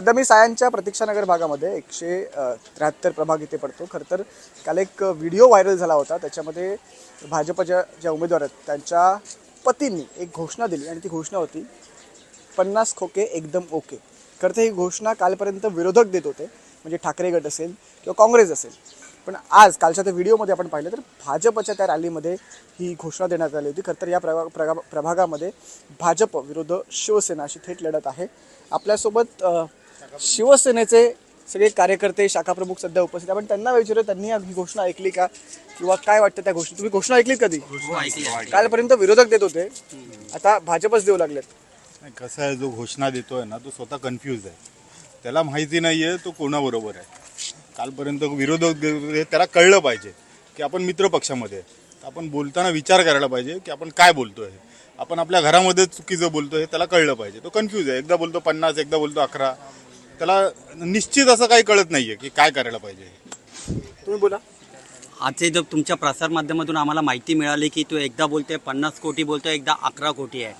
सध्या मी सायनच्या प्रतीक्षानगर भागामध्ये 173 प्रभाग इथे पडतो. खरं तर काल एक व्हिडिओ व्हायरल झाला होता. त्याच्यामध्ये भाजपच्या ज्या उमेदवार आहेत त्यांच्या पतींनी एक घोषणा दिली आणि ती घोषणा होती 50 खोके एकदम ओके. खरं तर ही घोषणा कालपर्यंत विरोधक देत होते, म्हणजे ठाकरे गट असेल किंवा काँग्रेस असेल. पण आज कालच्या त्या व्हिडिओमध्ये आपण पाहिलं तर भाजपच्या त्या रॅलीमध्ये ही घोषणा देण्यात आली होती. खरं तर या प्रभागामध्ये भाजप विरुद्ध शिवसेना अशी थेट लढत आहे. आपल्यासोबत शिवसेनेचे सगळे कार्यकर्ते शाखाप्रमुख सध्या उपस्थित आपण त्यांना विचारू, त्यांनी ही घोषणा ऐकली का किंवा काय वाटतं त्या घोषणा? तुम्ही घोषणा ऐकलीत कधी? कालपर्यंत विरोधक देत होते, आता भाजपच देऊ लागलेत. कसं आहे, जो घोषणा देतोय ना तो स्वतः कन्फ्यूज आहे. त्याला माहिती नाही आहे तो कोणाबरोबर आहे. कालपर्यंत विरोधक देत होते, त्याला कळलं पाहिजे की आपण मित्र पक्षामध्ये आपण बोलताना विचार करायला पाहिजे की आपण काय बोलतोय. आपण आपल्या घरामध्ये चुकीचं बोलतोय हे त्याला कळलं पाहिजे. तो कन्फ्यूज आहे, एकदा बोलतो 50 एकदा बोलतो 11. त्याला निश्चित असं काही कळत नाहीये की काय करायला पाहिजे. तुम्ही बोला. आजचे जर तुमच्या प्रसारमाध्यमातून आम्हाला माहिती मिळाली की तो एकदा बोलतोय 50 कोटी बोलतोय, एकदा 11 कोटी आहे.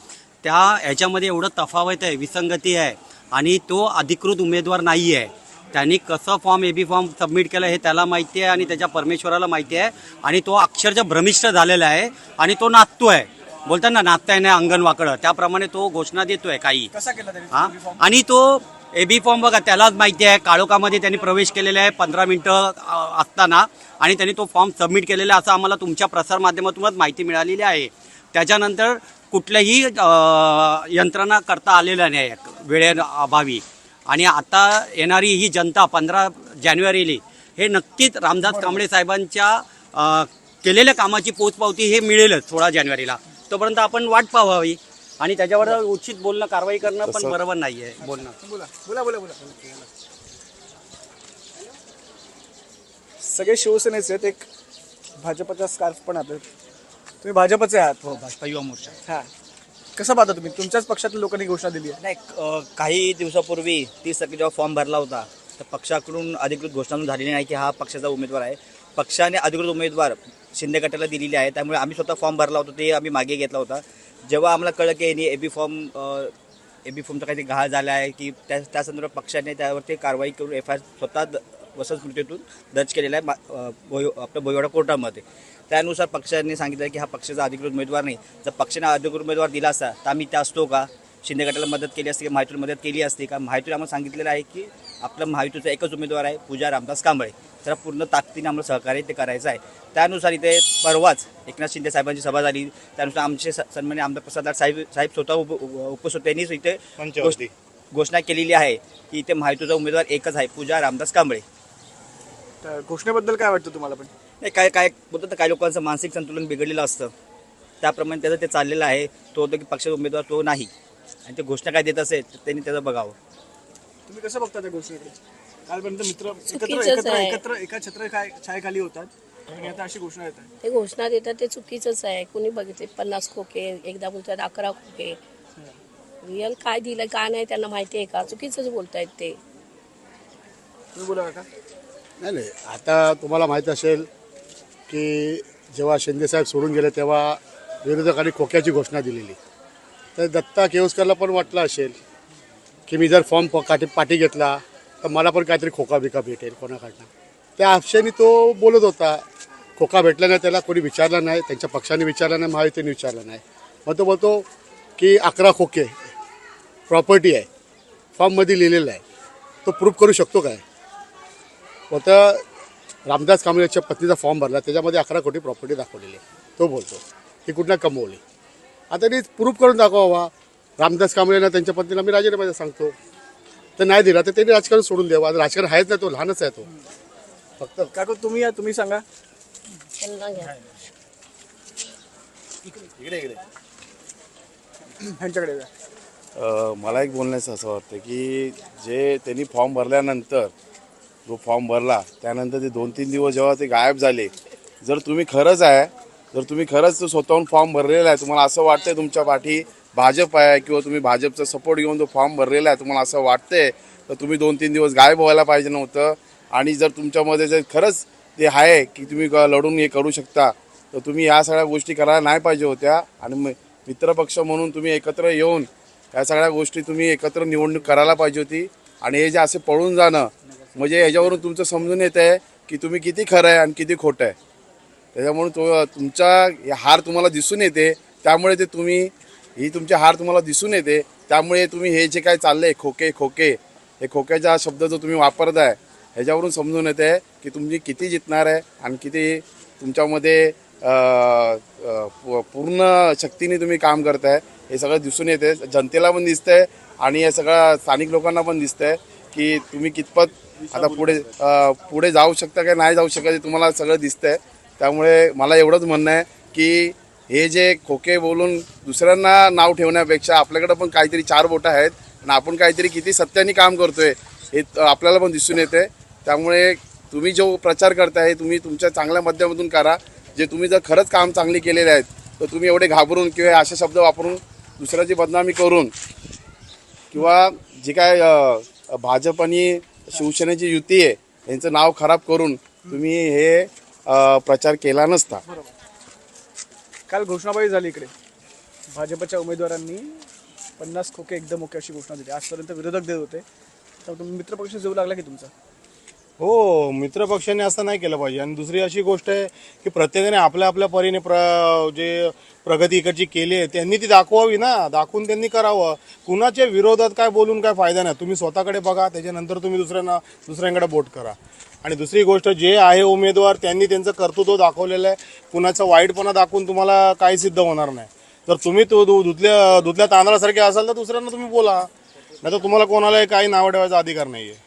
त्या ह्याच्यामध्ये एवढं तफावत आहे, विसंगती आहे आणि तो अधिकृत उमेदवार नाही आहे. त्यांनी कसं फॉर्म एबी फॉर्म सबमिट केलं हे त्याला माहिती आहे आणि त्याच्या परमेश्वराला माहिती आहे. आणि तो अक्षरशः भ्रमिष्ठ झालेला आहे आणि तो नाचतो आहे. बोलतात ना नाचताय ना अंगण वाकडं, त्याप्रमाणे तो घोषणा देतोय काही. हां, आणि तो एबी फॉर्म बघा त्यालाच माहिती आहे. काळोखामध्ये त्यांनी प्रवेश केलेला आहे 15 मिनिटं असताना आणि त्यांनी तो फॉर्म सबमिट केलेला आहे असं आम्हाला तुमच्या प्रसारमाध्यमातूनच माहिती मिळालेली आहे. त्याच्यानंतर कुठल्याही यंत्रणा करता आलेल्या नाही वेळेअभावी. आणि आता येणारी ही जनता 15 जानेवारीला हे नक्कीच रामदास कांबळे साहेबांच्या केलेल्या कामाची पोचपावती हे मिळेलच 16 जानेवारीला. तोपर्यंत आपण वाट पाहावी आणि त्याच्यावर उचित बोलणं कारवाई करणं पण बरोबर नाही आहे. बोलणं सगळे शिवसेनेचे आहेत, एक भाजपचा स्कार्फ पण आहे. तुम्ही भाजपचे आहात? हो, भाजपा युवा मोर्चा. हां, कसं पाहता तुम्ही? तुमच्याच पक्षातील लोकांनी घोषणा दिली आहे. नाही, काही दिवसापूर्वी 30 तारखेला जेव्हा फॉर्म भरला होता तर पक्षाकडून अधिकृत घोषणा झालेली नाही की हा पक्षाचा उमेदवार आहे. पक्षाने अधिकृत उमेदवार शिंदे गटाला दिलेली आहे. त्यामुळे आम्ही स्वतः फॉर्म भरला होता, ते आम्ही मागे घेतला होता. जेव्हा आम्हाला कळलं की यांनी एबी फॉर्मचा काहीतरी गहाळ झाला आहे की त्या संदर्भात पक्षाने त्यावरती कारवाई करून FIR स्वतः वसंत स्मृतीतून दर्ज केलेला आहे आपल्या भोईवाडा कोर्टामध्ये. त्यानुसार पक्षाने सांगितलं की हा पक्षाचा अधिकृत उमेदवार नाही. जर पक्षाने अधिकृत उमेदवार दिला असता तर आम्ही त्या असतो का? शिंदे गटाला मदत केली असती, महायुतीला मदत केली असती का? महायुतीला आम्हाला सांगितलेलं आहे की आपला महायुतीचा एकच उमेदवार आहे पूजा रामदास कांबळे. तर पूर्ण ताकदीने आम्हाला सहकार्य ते करायचं आहे. त्यानुसार इथे परवाच एकनाथ शिंदे साहेबांची सभा झाली. त्यानुसार आमचे सन्माननीय आमदार प्रसाद साहेब स्वतः उपस्थित त्यांनीच इथे घोषणा केलेली आहे की इथे महायुतीचा उमेदवार एकच आहे पूजा रामदास कांबळे. तर घोषणेबद्दल काय वाटतं तुम्हाला? पण नाही, काय बोलतात, काही लोकांचं मानसिक संतुलन बिघडलेलं असतं, त्याप्रमाणे त्याचं ते चाललेलं आहे. तो होतं की पक्षाचा उमेदवार तो नाही आणि ते घोषणा काय देत असेल तर त्यांनी त्याचं बघावं. तुम्ही कसं बघता त्या घोषणेकडे? कालपर्यंत मित्र एकत्र एका छायाखाली होतात आणि आता अशी घोषणा येतात. ते घोषणा देतात ते चुकीचंच आहे. कोणी बघितले 50 खोके, एकदा बोलतात 11 खोके. रिअल काय दिलं काय नाही त्यांना माहिती आहे का? चुकीचंच बोलतायत ते. तुम्ही बोला का? नाही, आता तुम्हाला माहीत असेल की जेव्हा शिंदेसाहेब सोडून गेले तेव्हा विरोधकांनी खोक्याची घोषणा दिलेली. तर दत्ता केवसकरला पण वाटलं असेल की मी जर फॉर्म पाठी घेतला तर मला पण काहीतरी खोका बिका भेटेल कोणाकडनं. त्या आशेने तो बोलत होता. खोका भेटला नाही, त्याला कोणी विचारलं नाही, त्यांच्या पक्षाने विचारलं नाही, महायुतीने विचारलं नाही. मग तो बोलतो की 11 खोके प्रॉपर्टी आहे, फॉर्ममध्ये लिहिलेलं आहे. तो प्रूफ करू शकतो काय? होतं रामदास कांबळेच्या पत्नीचा फॉर्म भरला, त्याच्यामध्ये 11 कोटी प्रॉपर्टी दाखवलेली आहे. तो बोलतो ही कुठनं कमवली. आता त्यांनी प्रूफ करून दाखवा. रामदास कांबळेला त्यांच्या पत्नीला मी राजीनामा सांगतो, तर नाही दिला तर त्यांनी राजकारण सोडून द्यावं. राजकारण आहेच नाही, तो लहानच आहे. तो फक्त काकू तुम्ही सांगा. त्यांना घ्या. ह्यांच्याकडे मला एक बोलण्याचं असं वाटतं की जे त्यांनी फॉर्म भरल्यानंतर जो फॉर्म भरला त्यानंतर ते 2-3 दिवस जेव्हा ते गायब झाले, जर तुम्ही खरंच तो स्वतःहून फॉर्म भरलेला आहे, तुम्हाला असं वाटतंय तुमच्या पाठी भाजप आहे किंवा तुम्ही भाजपचा सपोर्ट घेऊन जो फॉर्म भरलेला आहे तुम्हाला असं वाटतंय, तर तुम्ही 2-3 दिवस गायब व्हायला पाहिजे नव्हतं. आणि जर तुमच्यामध्ये जर खरंच ते आहे की तुम्ही लढून हे करू शकता तर तुम्ही ह्या सगळ्या गोष्टी करायला नाही पाहिजे होत्या. आणि मित्रपक्ष म्हणून तुम्ही एकत्र येऊन या सगळ्या गोष्टी तुम्ही एकत्र निवडणूक करायला पाहिजे होती. आणि हे जे असे पळून जाणं म्हणजे ह्याच्यावरून तुमचं समजून येत आहे की तुम्ही किती खरं आहे आणि किती खोटं आहे. त्याच्यामुळे तुमचा हार तुम्हाला दिसून येते, त्यामुळे ते तुम्ही ही तुमची हार तुम्हाला दिसून येते, त्यामुळे तुम्ही हे जे काय चाललंय खोके खोके हे खोक्याचा शब्द जो तुम्ही वापरताय ह्याच्यावरून समजून येते की तुम्ही किती जितणार आहे आणि किती तुमच्यामध्ये पूर्ण शक्तीने तुम्ही काम करताय हे सगळं दिसून येते. जनतेला पण दिसतंय आणि या सगळ्या स्थानिक लोकांना पण दिसतंय की तुम्ही कितपत आता पुढे जाऊ शकता का नाही जाऊ शकता, ते तुम्हाला सगळं दिसतंय. त्यामुळे मला एवढंच म्हणणं आहे की हे जे खोके बोलून दुसऱ्यांना नाव ठेवण्यापेक्षा आपल्याकडे पण काहीतरी 4 बोटं आहेत आणि आपण काहीतरी किती सत्याने काम करतोय हे आपल्याला पण दिसून येते. त्यामुळे तुम्ही जो प्रचार करताय तुम्ही तुमच्या चांगल्या माध्यमातून करा. जे तुम्ही जर खरंच काम चांगली केलेले आहेत तर तुम्ही एवढे घाबरून किंवा असे शब्द वापरून दुसऱ्याची बदनामी करून किंवा जे काय भाजप आणि शिवसेनेची युती आहे यांचं नाव खराब करून तुम्ही हे प्रचार केला नसता. काल घोषणाबाजी झाली इकडे, भाजपच्या उमेदवारांनी 50 खोके एकदम ओके अशी घोषणा दिली. आजपर्यंत विरोधक देत होते, तर तुम्ही मित्रपक्ष जेवू लागला की तुमचा? हो, मित्रपक्षाने असं नाही केलं पाहिजे. आणि दुसरी अशी गोष्ट आहे की प्रत्येकाने आपल्या आपल्या परीने जे प्रगती इकडची केली आहे त्यांनी ती दाखवावी ना, दाखवून त्यांनी करावं. कुणाच्या विरोधात काय बोलून काय फायदा नाही. तुम्ही स्वतःकडे बघा, त्याच्यानंतर तुम्ही दुसऱ्यांकडे बोट करा. आणि दुसरी गोष्ट जे आहे उमेदवार त्यांनी त्यांचं कर्तृत्व दाखवलेलं आहे. कुणाचा वाईटपणा दाखवून तुम्हाला काही सिद्ध होणार नाही. तर तुम्ही तो धुतल्या तांदळासारखे असाल तर दुसऱ्यांना तुम्ही बोला, नाही तर तुम्हाला कोणालाही काही नाव ठेवायचा अधिकार नाही आहे.